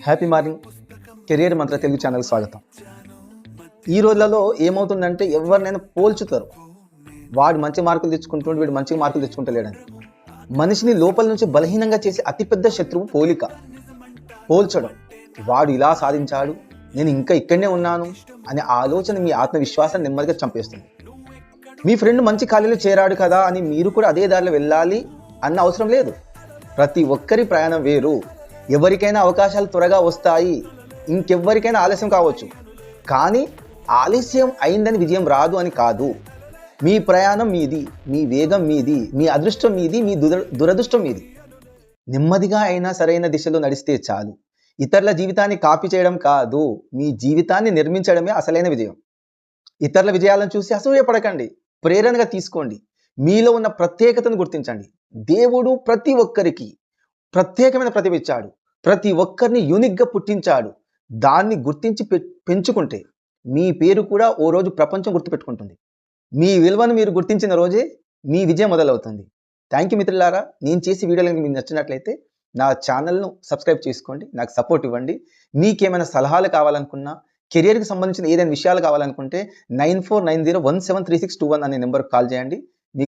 Happy morning career మంత్ర Telugu channel స్వాగతం. ఈ రోజులలో ఏమవుతుందంటే ఎవరినైనా పోల్చుతారు. వాడు మంచి మార్కులు తెచ్చుకుంటుంటే వీడు మంచి మార్కులు తెచ్చుకుంటలేడని. మనిషిని లోపల నుంచి బలహీనంగా చేసే అతిపెద్ద శత్రువు పోలిక, పోల్చడం. వాడు ఇలా సాధించాడు, నేను ఇంకా ఇక్కడనే ఉన్నాను అనే ఆలోచన మీ ఆత్మవిశ్వాసాన్ని నెమ్మదిగా చంపేస్తుంది. మీ ఫ్రెండ్ మంచి కాలేజీలో చేరాడు కదా అని మీరు కూడా అదే దారిలో వెళ్ళాలి అన్న అవసరం లేదు. ప్రతి ఒక్కరి ప్రయాణం వేరు. ఎవరికైనా అవకాశాలు త్వరగా వస్తాయి, ఇంకెవ్వరికైనా ఆలస్యం కావచ్చు. కానీ ఆలస్యం అయిందని విజయం రాదు అని కాదు. మీ ప్రయాణం మీది, మీ వేగం మీది, మీ అదృష్టం మీది, మీ దురదృష్టం మీది. నెమ్మదిగా అయినా సరైన దిశలో నడిస్తే చాలు. ఇతరుల జీవితాన్ని కాపీ చేయడం కాదు, మీ జీవితాన్ని నిర్మించడమే అసలైన విజయం. ఇతరుల విజయాలను చూసి అసూయపడకండి, ప్రేరణగా తీసుకోండి. మీలో ఉన్న ప్రత్యేకతను గుర్తించండి. దేవుడు ప్రతి ఒక్కరికి ప్రత్యేకమైన ప్రతిభ ఇచ్చాడు. ప్రతి ఒక్కరిని యూనిక్గా పుట్టించాడు. దాన్ని గుర్తించి పెంచుకుంటే మీ పేరు కూడా ఓ రోజు ప్రపంచం గుర్తుపెట్టుకుంటుంది. మీ విలువను మీరు గుర్తించిన రోజే మీ విజయం మొదలవుతుంది. థ్యాంక్ యూ మిత్రులారా. నేను చేసే వీడియోలు మీకు నచ్చినట్లయితే నా ఛానల్ను సబ్స్క్రైబ్ చేసుకోండి, నాకు సపోర్ట్ ఇవ్వండి. మీకేమైనా సలహాలు కావాలనుకున్నా, కెరియర్కి సంబంధించిన ఏదైనా విషయాలు కావాలనుకుంటే 9490173621 అనే నెంబర్కి కాల్ చేయండి.